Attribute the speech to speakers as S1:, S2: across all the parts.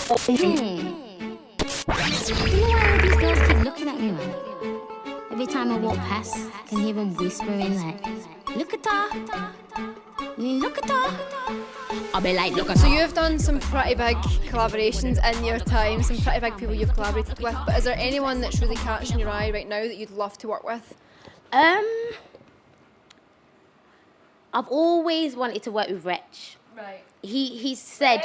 S1: You know why all these girls keep looking at me, man? Every time I walk past, I can hear them whispering like, look at her. Look at her. I'll be like, look at her.
S2: So you've done some pretty big collaborations in your time, some pretty big people you've collaborated with, but is there anyone that's really catching your eye right now that you'd love to work with?
S1: I've always wanted to work with Wretch.
S2: Right.
S1: He said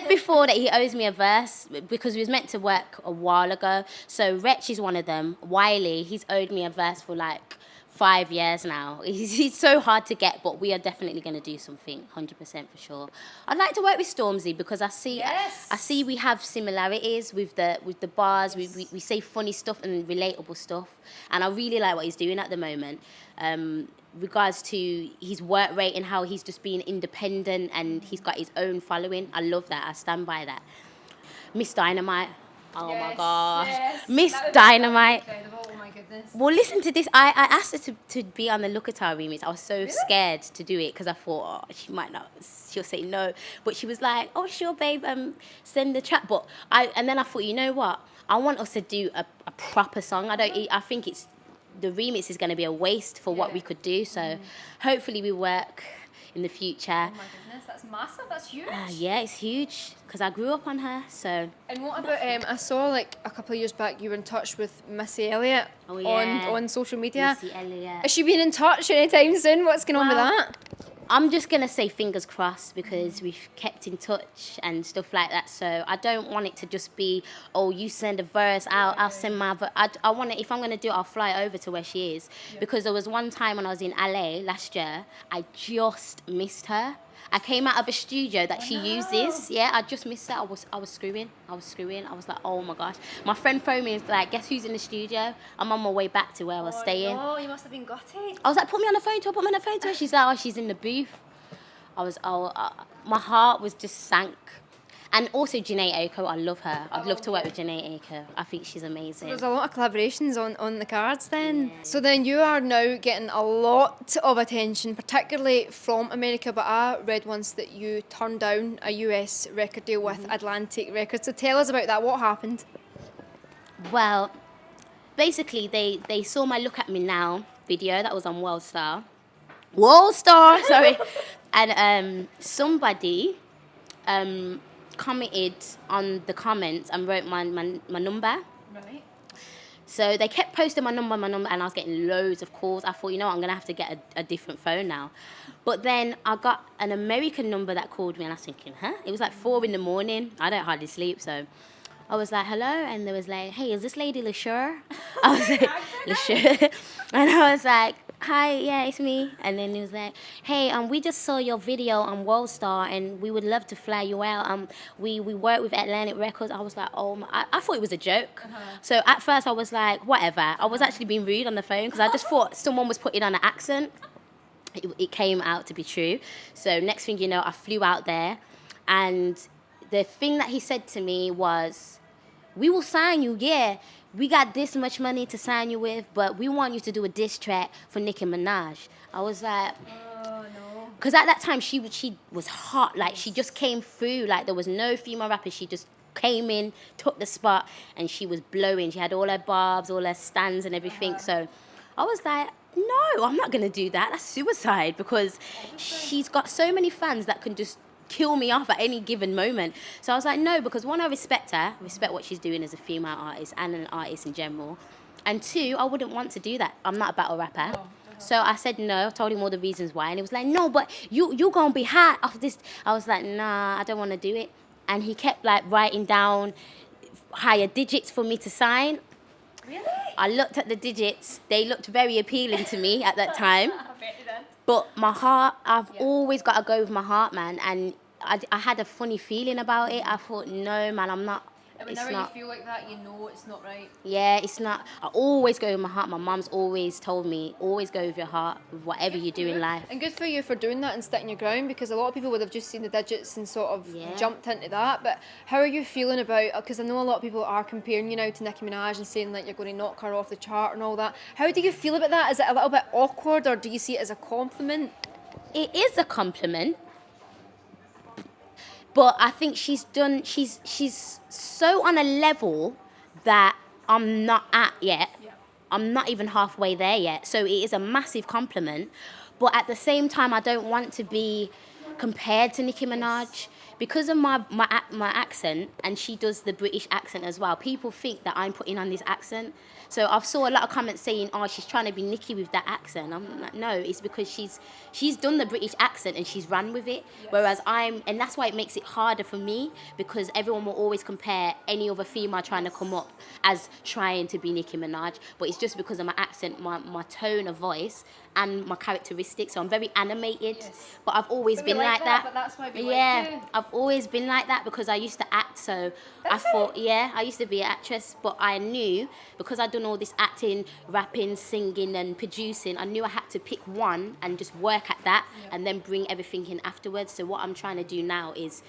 S1: before that he owes me a verse because we was meant to work a while ago. So Wretch is one of them. Wiley, he's owed me a verse for like 5 years now. He's so hard to get, but we are definitely going to do something, 100% for sure. I'd like to work with Stormzy because I see we have similarities with the bars. We say funny stuff and relatable stuff, and I really like what he's doing at the moment. Regards to his work rate and how he's just being independent and he's got his own following. I love that. I stand by that. Miss Dynamite. Oh my gosh.
S2: Yes.
S1: Miss Dynamite.
S2: Incredible. Oh my goodness.
S1: Well, listen to this. I asked her to be on the Look at Her remix. I was so scared to do it because I thought, she might not, she'll say no. But she was like, oh, sure, babe, send the track. And then I thought, you know what? I want us to do a proper song. I think the remix is going to be a waste for what we could do. So hopefully we work in the future.
S2: Oh my goodness, that's massive. That's huge.
S1: Yeah, it's huge because I grew up on her. So.
S2: And what about I saw like a couple of years back you were in touch with Missy Elliott on social media.
S1: Missy Elliott.
S2: Has she been in touch anytime soon? What's going on with that?
S1: I'm just going to say fingers crossed because we've kept in touch and stuff like that. So I don't want it to just be, oh, you send a verse, I'll send my verse. I want to, if I'm going to do it, I'll fly over to where she is. Yeah. Because there was one time when I was in LA last year, I just missed her. I came out of a studio that she uses. Yeah, I just missed her. I was screwing. I was like, oh my gosh. My friend phoned me and was like, guess who's in the studio? I'm on my way back to where I was staying.
S2: Oh, you must have been gutted.
S1: I was like, put me on the phone to her. She's like, oh, she's in the booth. My heart was just sank. And also Janae Aiko, I love her. I'd love to work with Janae Aiko. I think she's amazing.
S2: So there's a lot of collaborations on the cards then. Yeah. So then you are now getting a lot of attention, particularly from America, but I read once that you turned down a US record deal with Atlantic Records. So tell us about that. What happened?
S1: Well, basically they saw my Look at Me Now video that was on Worldstar, sorry. And somebody commented on the comments and wrote my number.
S2: Right.
S1: So they kept posting my number, and I was getting loads of calls. I thought, you know what, I'm going to have to get a different phone now. But then I got an American number that called me, and I was thinking, huh? It was like 4 a.m. I don't hardly sleep, so I was like, hello? And they was like, hey, is this lady Leshurr? I was like, Leshurr. And I was like, hi, yeah, it's me. And then he was like, hey, we just saw your video on Worldstar and we would love to fly you out. We work with Atlantic Records. I was like, oh, I thought it was a joke. So at first I was like, whatever. I was actually being rude on the phone because I just thought someone was putting on an accent. It came out to be true. So next thing you know, I flew out there, and the thing that he said to me was, we will sign you, yeah. We got this much money to sign you with, but we want you to do a diss track for Nicki Minaj. I was like,
S2: oh no.
S1: Because at that time, she was hot. Like, she just came through. Like, there was no female rappers. She just came in, took the spot, and she was blowing. She had all her barbs, all her stands and everything. So I was like, no, I'm not going to do that. That's suicide, because she's got so many fans that can just kill me off at any given moment. So I was like, no, because one, I respect her, respect what she's doing as a female artist and an artist in general. And two, I wouldn't want to do that. I'm not a battle rapper. So I said no, told him all the reasons why. And he was like, no, but you're going to be hot off this. I was like, nah, I don't want to do it. And he kept like writing down higher digits for me to sign.
S2: Really?
S1: I looked at the digits. They looked very appealing to me at that time. But my heart, I've always got to go with my heart, man. And I had a funny feeling about it. I thought, no, man, I'm not.
S2: And whenever you feel like that, you know it's not right.
S1: Yeah, it's not. I always go with my heart. My mum's always told me, always go with your heart with whatever you do in life.
S2: And good for you for doing that and sticking your ground, because a lot of people would have just seen the digits and sort of jumped into that. But how are you feeling about, because I know a lot of people are comparing you now to Nicki Minaj and saying like you're going to knock her off the chart and all that. How do you feel about that? Is it a little bit awkward, or do you see it as a compliment?
S1: It is a compliment. But I think she's so on a level that I'm not at yet.
S2: Yeah.
S1: I'm not even halfway there yet. So it is a massive compliment. But at the same time, I don't want to be compared to Nicki Minaj because of my accent, and she does the British accent as well. People think that I'm putting on this accent. So I've saw a lot of comments saying, "Oh, she's trying to be Nicki with that accent." I'm like, no, it's because she's done the British accent and she's run with it.
S2: Yes.
S1: Whereas and that's why it makes it harder for me, because everyone will always compare any other female trying to come up as trying to be Nicki Minaj. But it's just because of my accent, my tone of voice, and my characteristics. So I'm very animated,
S2: Yes.
S1: but I've always
S2: But we
S1: been
S2: like
S1: like that.
S2: but that's why we
S1: Yeah,
S2: like you.
S1: I've always been like that because I used to act. So I thought, yeah, I used to be an actress, but I knew because I'd done all this acting, rapping, singing, and producing, I knew I had to pick one and just work at that, and then bring everything in afterwards. So what I'm trying to do now is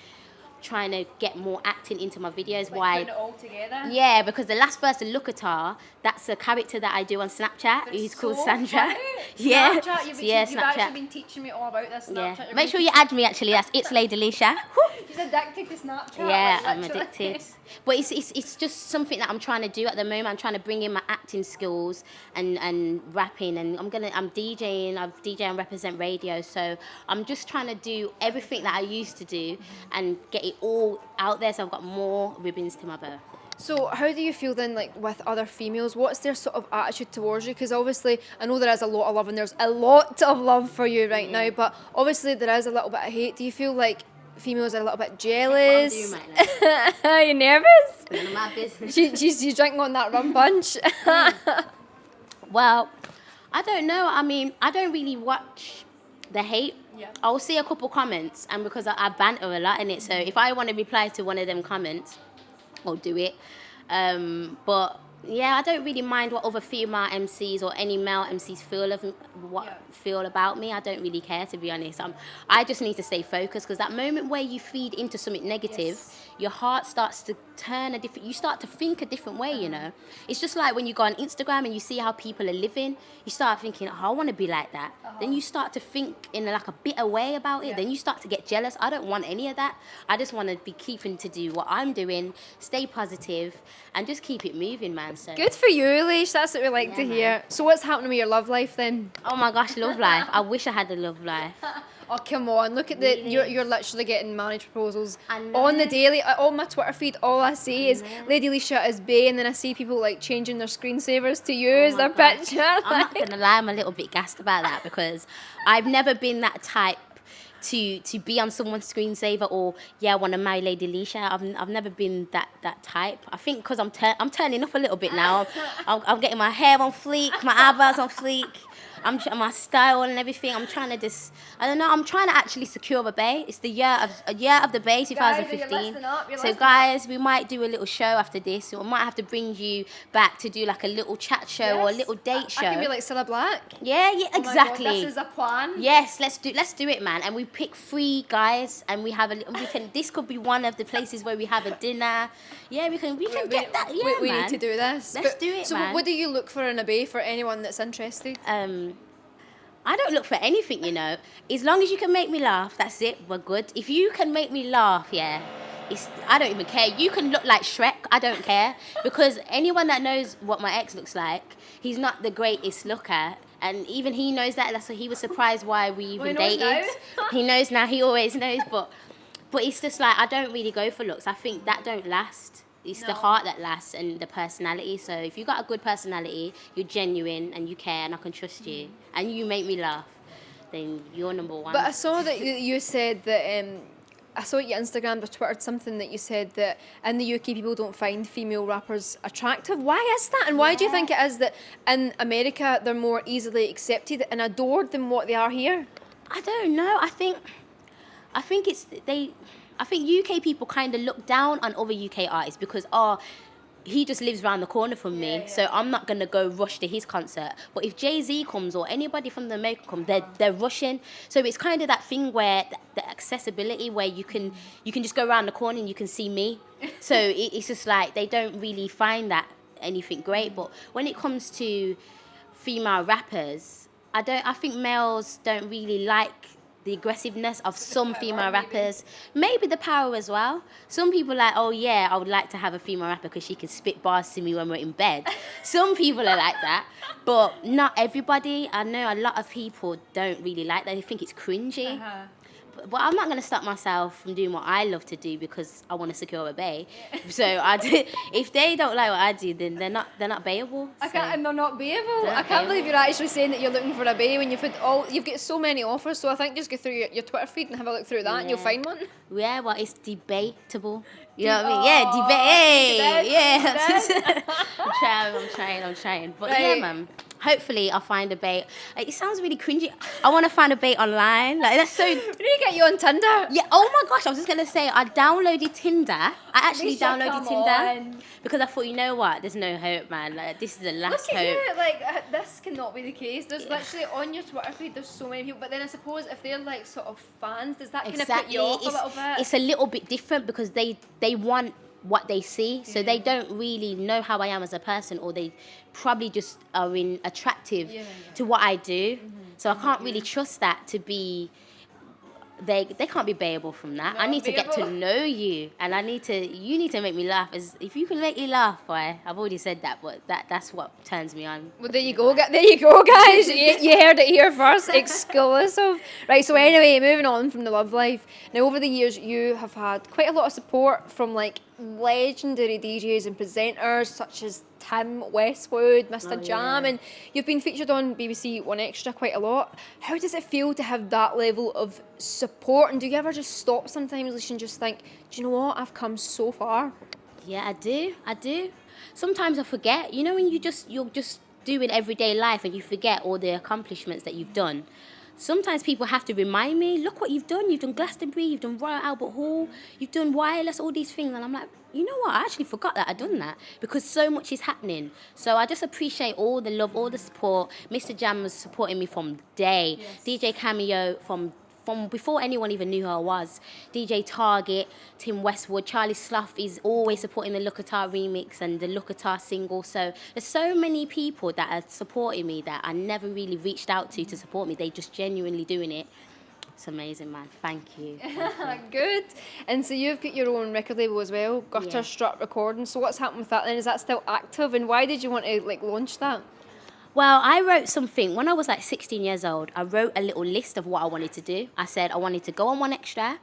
S1: trying to get more acting into my videos.
S2: Like
S1: Why?
S2: putting it all together.
S1: Yeah, because the last verse, Look at Her, that's a character that I do on Snapchat. Who's called
S2: So
S1: Sandra.
S2: funny.
S1: Yeah,
S2: Snapchat, you've
S1: Snapchat.
S2: actually been teaching me all about this Snapchat.
S1: Yeah,
S2: You're
S1: make sure
S2: really
S1: you add me. Actually, that's It's Lady Leisha.
S2: She's addicted to Snapchat.
S1: Yeah,
S2: like,
S1: I'm
S2: literally.
S1: addicted. But it's just something that I'm trying to do at the moment. I'm trying to bring in my acting skills and rapping, and I'm DJing. I've DJ and represent radio, so I'm just trying to do everything that I used to do and get it all out there. So I've got more ribbons to my bow.
S2: So how do you feel then, like, with other females? What's their sort of attitude towards you? Because obviously, I know there is a lot of love, and there's a lot of love for you right now, but obviously there is a little bit of hate. Do you feel like females are a little bit jealous?
S1: What I'm doing right now.
S2: Are you nervous?
S1: None of my business.
S2: She's drinking on that rum punch.
S1: Well, I don't know. I mean, I don't really watch the hate.
S2: Yeah.
S1: I'll see a couple comments, and because I banter a lot in it, so if I want to reply to one of them comments, I'll do it. But yeah, I don't really mind what other female MCs or any male MCs feel about me. I don't really care, to be honest. I just need to stay focused, because that moment where you feed into something negative,
S2: Yes.
S1: your heart starts to turn you start to think a different way, you know. It's just like when you go on Instagram and you see how people are living, you start thinking, oh, I want to be like that. Then you start to think in like a bitter way about it.
S2: Yeah.
S1: Then you start to get jealous. I don't want any of that. I just want to be keeping to do what I'm doing, stay positive, and just keep it moving, man. So
S2: Good for you, Leish. That's what we like to
S1: Yeah,
S2: hear. So what's happening with your love life then?
S1: oh my gosh, love life. I wish I had a love life.
S2: Oh, come on, look at
S1: Really?
S2: you're literally getting marriage proposals
S1: I know.
S2: on the daily. On my Twitter feed, all I see is Lady Leisha is bae, and then I see people like changing their screensavers to use
S1: Oh
S2: their
S1: my gosh.
S2: picture.
S1: I'm not gonna lie, I'm a little bit gassed about that, because I've never been that type to be on someone's screensaver, or I want to marry Lady Leisha. I've never been that type. I think because I'm turning up a little bit now. I'm getting my hair on fleek, my eyebrows on fleek. My style and everything. I'm trying to I don't know. I'm trying to actually secure a bae. It's the year of the bae, 2015. So guys, we might do a little show after this. We might have to bring you back to do like a little chat show or a little date show.
S2: I can be like Cilla Black.
S1: Yeah,
S2: Oh my God,
S1: exactly.
S2: this is a plan.
S1: Yes, let's do it, man. And we pick 3 guys, and we have this could be one of the places where we have a dinner. Yeah, we can get that. Yeah,
S2: we
S1: man.
S2: need to do this.
S1: Let's do it,
S2: so
S1: man.
S2: what do you look for in a bae for anyone that's interested?
S1: I don't look for anything, you know. As long as you can make me laugh, that's it. We're good. If you can make me laugh, yeah, I don't even care. You can look like Shrek. I don't care, because anyone that knows what my ex looks like, he's not the greatest looker. And even he knows that. That's why he was surprised why we even dated. He knows now. He always knows. But it's just like, I don't really go for looks. I think that don't last. It's the heart that lasts, and the personality. So if you got a good personality, you're genuine and you care, and I can trust you, and you make me laugh, then you're number one.
S2: But I saw that you said that. I saw your Instagram or Twitter something that you said that in the UK people don't find female rappers attractive. Why is that? And why do you think it is that in America they're more easily accepted and adored than what they are here?
S1: I don't know. I think I think UK people kind of look down on other UK artists because, he just lives around the corner from me, so I'm not going to go rush to his concert. But if Jay-Z comes or anybody from the America comes, they're rushing. So it's kind of that thing where the accessibility, where you can just go around the corner and you can see me. So it's just like they don't really find that anything great. But when it comes to female rappers, I think males don't really like the aggressiveness of some female rappers. Maybe the power as well. Some people are like, oh yeah, I would like to have a female rapper because she can spit bars to me when we're in bed. Some people are like that, but not everybody. I know a lot of people don't really like that. They think it's cringy. But I'm not going to stop myself from doing what I love to do because I want to secure a bae. So if they don't like what I do, then they're not bayable.
S2: And they're not bayable. I can't believe you're actually saying that you're looking for a bae when you've got so many offers. So I think just go through your Twitter feed and have a look through that, and you'll find one.
S1: Yeah, well, it's debatable. You know what I mean? Yeah, debate. Yeah. I'm trying. But yeah, man. Hopefully I'll find a bait. Like, it sounds really cringy. I want to find a bait online. Like, that's so...
S2: We need to get you on Tinder.
S1: Yeah, oh my gosh, I was just going to say, I downloaded Tinder. I actually downloaded Tinder. Because I thought, you know what? There's no hope, man. Like, this is the last hope.
S2: You. Like, this cannot be the case. There's literally, on your Twitter feed, there's so many people. But then I suppose if they're, like, sort of fans, does that kind of put you off a little bit?
S1: It's a little bit different because they want what they see, so they don't really know how I am as a person, or they probably just are attractive to what I do. So I can't really trust that to be. They can't be bayable from that. I need to get to know you, and you need to make me laugh. As if you can make me laugh, boy. I've already said that, but that's what turns me on.
S2: Well, there you go, guys. You heard it here first, exclusive. Right. So anyway, moving on from the love life. Now, over the years, you have had quite a lot of support from like legendary DJs and presenters such as Tim Westwood, Mr. Jam, and you've been featured on BBC One Extra quite a lot. How does it feel to have that level of support? And do you ever just stop sometimes and just think, do you know what? I've come so far.
S1: Yeah, I do. Sometimes I forget. You know, when you're just doing everyday life and you forget all the accomplishments that you've done. Sometimes people have to remind me, look what you've done. You've done Glastonbury, you've done Royal Albert Hall, you've done Wireless, all these things. And I'm like, you know what? I actually forgot that I'd done that because so much is happening. So I just appreciate all the love, all the support. Mr. Jam was supporting me from day. Yes. DJ Cameo from before anyone even knew who I was. DJ Target, Tim Westwood, Charlie Slough is always supporting the Look At Our remix and the Look At Our single. So there's so many people that are supporting me that I never really reached out to support me. They just genuinely doing it. It's amazing, man. Thank you.
S2: Good. And so you've got your own record label as well, Gutter Strut Recording. So what's happened with that then? Is that still active? And why did you want to launch that?
S1: Well, I wrote something when I was 16 years old. I wrote a little list of what I wanted to do. I said I wanted to go on One Extra.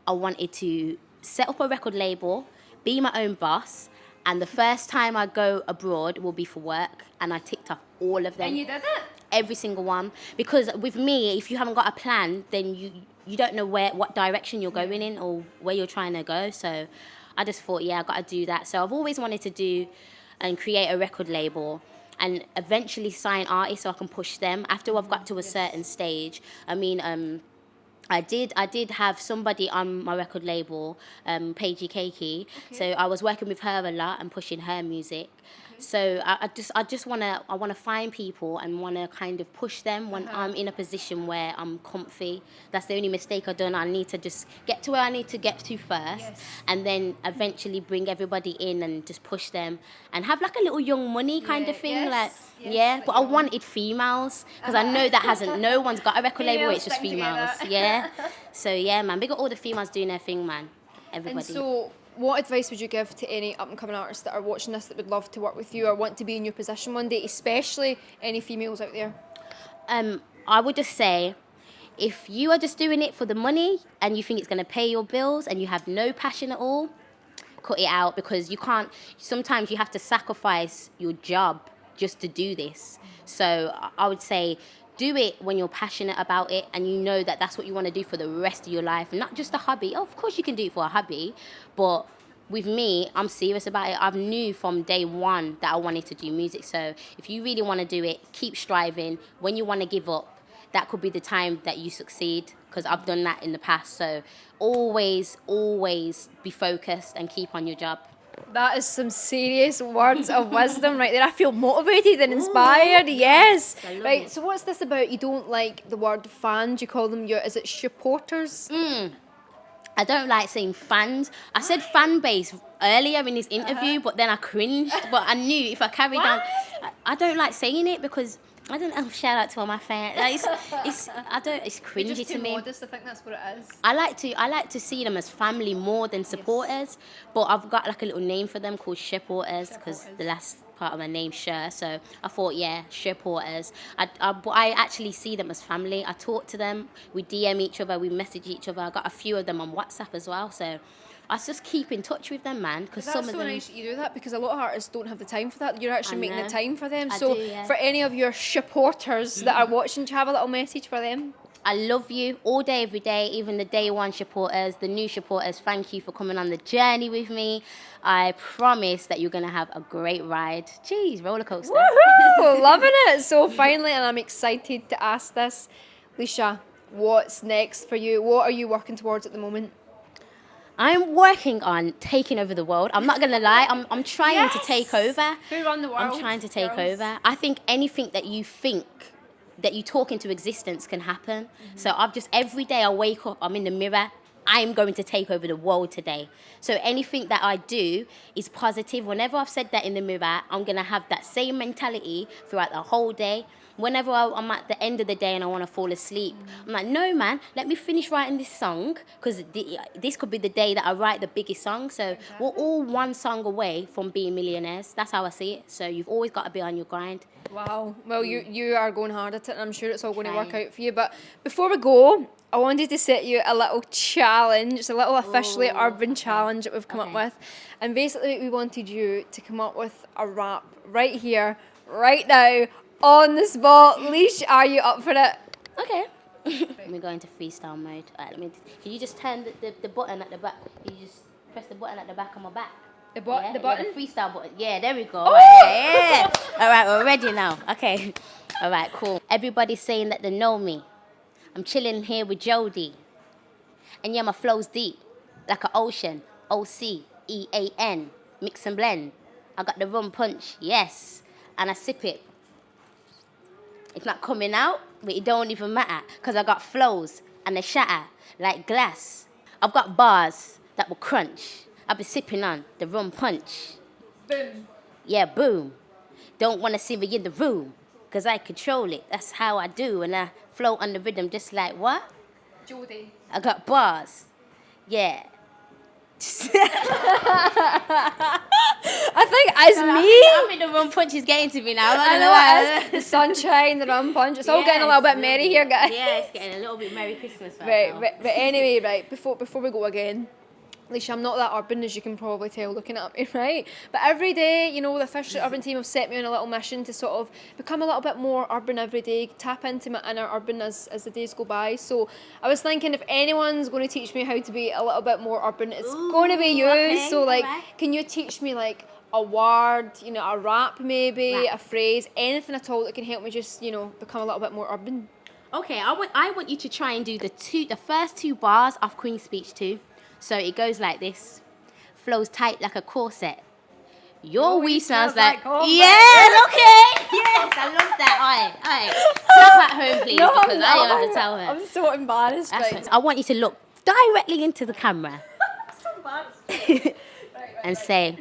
S1: I wanted to set up a record label, be my own boss, and the first time I go abroad will be for work. And I ticked off all of them.
S2: And you did it?
S1: Every single one. Because with me, if you haven't got a plan, then you don't know what direction you're going in or where you're trying to go. So I just thought, I got to do that. So I've always wanted to do and create a record label and eventually sign artists so I can push them after I've got to a certain stage. I mean, I did have somebody on my record label, Paigey Cakey. So I was working with her a lot and pushing her music. So I just wanna find people and wanna kind of push them when I'm in a position where I'm comfy. That's the only mistake I've done. I need to just get to where I need to get to first, and then eventually bring everybody in and just push them and have like a little Young Money kind of thing. But I wanted females because I know that no one's got a record label where it's just females. So man, big up all the females doing their thing, man. Everybody.
S2: And so, what advice would you give to any up-and-coming artists that are watching this that would love to work with you or want to be in your position one day, especially any females out there?
S1: I would just say, if you are just doing it for the money and you think it's going to pay your bills and you have no passion at all, cut it out, because sometimes you have to sacrifice your job just to do this. So I would say, do it when you're passionate about it and you know that that's what you want to do for the rest of your life and not just a hobby. Oh, of course you can do it for a hobby, but with me, I'm serious about it. I knew from day one that I wanted to do music. So if you really want to do it, keep striving. When you want to give up, that could be the time that you succeed, because I've done that in the past. So always be focused and keep on your job.
S2: That is some serious words of wisdom right there. I feel motivated and inspired. Yes. Right. So what's this about? You don't like the word fans. You call them is it supporters?
S1: I don't like saying fans. I said fan base earlier in this interview, but then I cringed. But I knew if I carried on, I don't like saying it because I don't know. Shout out to all my fans. Like, it's cringy
S2: You're just
S1: to
S2: too
S1: me.
S2: modest. I think that's what it is.
S1: I like to see them as family more than supporters, but I've got like a little name for them called supporters because the last part of my name Leshurr. So I thought, yeah, supporters. But I actually see them as family. I talk to them. We DM each other. We message each other. I got a few of them on WhatsApp as well. So I just keep in touch with them, man. Because some of them.
S2: Nice that you do that because a lot of artists don't have the time for that. You're actually making the time for them.
S1: I
S2: So
S1: do, yeah.
S2: for any of your supporters that are watching, do you have a little message for them?
S1: I love you all day, every day, even the day one supporters, the new supporters. Thank you for coming on the journey with me. I promise that you're going to have a great ride. Jeez, roller coaster.
S2: Woohoo! Loving it. So finally, and I'm excited to ask this, Leshurr, what's next for you? What are you working towards at the moment?
S1: I'm working on taking over the world. I'm not going to lie. I'm trying to take over.
S2: Who run the world?
S1: I'm trying to take over. I think anything that you think that you talk into existence can happen. So I've just, every day I wake up, I'm in the mirror, I'm going to take over the world today. So anything that I do is positive. Whenever I've said that in the mirror, I'm going to have that same mentality throughout the whole day. Whenever I'm at the end of the day and I want to fall asleep, I'm like, no, man, let me finish writing this song because this could be the day that I write the biggest song. So we're all one song away from being millionaires. That's how I see it. So you've always got to be on your grind.
S2: Wow. Well, you are going hard at it, and I'm sure it's all going to work out for you. But before we go, I wanted to set you a little challenge. It's a little officially urban challenge that we've come up with. And basically, we wanted you to come up with a rap right here, right now, on the spot. Leash, are you up for it?
S1: Okay. We're going to freestyle mode. All right, can you just turn the button at the back? You just press the button at the back of my back.
S2: The button?
S1: The freestyle button. Yeah, there we go. All right, yeah. All right, we're ready now. Okay. All right, cool. Everybody's saying that they know me. I'm chilling here with Jodie. And yeah, my flow's deep, like an ocean. OCEAN. Mix and blend. I got the rum punch, yes. And I sip it. It's not coming out, but it don't even matter. Because I got flows and they shatter like glass. I've got bars that will crunch. I've been sipping on the rum punch.
S2: Boom.
S1: Yeah, boom. Don't want to see me in the room. Because I control it. That's how I do. And I flow on the rhythm just like what?
S2: Jodie.
S1: I got bars. Yeah.
S2: I think as me,
S1: I think the rum punch is getting to me now. I don't know why.
S2: The sunshine, the rum punch. It's all getting a little bit merry here, guys.
S1: Yeah, it's getting a little bit Merry Christmas
S2: Right,
S1: now.
S2: but anyway, right, before we go again, Leshurr, I'm not that urban as you can probably tell looking at me, right? But every day, you know, the Officially Urban team have set me on a little mission to sort of become a little bit more urban every day, tap into my inner urban as the days go by. So I was thinking if anyone's going to teach me how to be a little bit more urban, it's going to be you.
S1: Okay,
S2: so like,
S1: right.
S2: Can you teach me like a word, you know, a rap maybe, a phrase, anything at all that can help me just, you know, become a little bit more urban?
S1: Okay, I want you to try and do the first two bars of Queen's Speech too. So it goes like this. Flows tight like a corset. Your weed smells like... Yes, okay. Yes, I love that. Aye. Clap at home, please, because I don't have to tell her.
S2: I'm so embarrassed.
S1: I want you to look directly into the camera.
S2: So embarrassed.
S1: And say,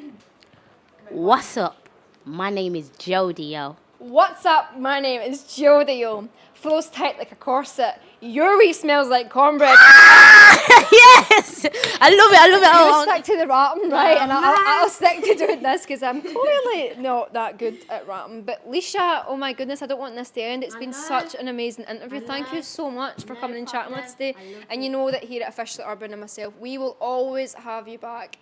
S1: what's up? My name is Jodie, yo.
S2: What's up? My name is Jodie, yo. Flows tight like a corset. Your weed smells like cornbread.
S1: Yes! I love it.
S2: You stick to the rapping, right? And I'll stick to doing this because I'm clearly not that good at rapping. But Leshurr, oh my goodness, I don't want this to end. It's been such an amazing interview. Thank you so much for coming and chatting with us today. And you know that here at Officially Urban and myself, we will always have your back,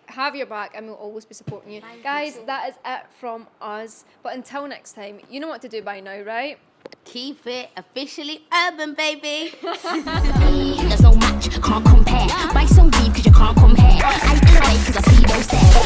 S2: and we'll always be supporting you. Guys, that is it from us. But until next time, you know what to do by now, right?
S1: Keep it officially urban, baby.
S3: There's no match, can't compare. Buy some weed cause you can't compare. I play cause I see those there.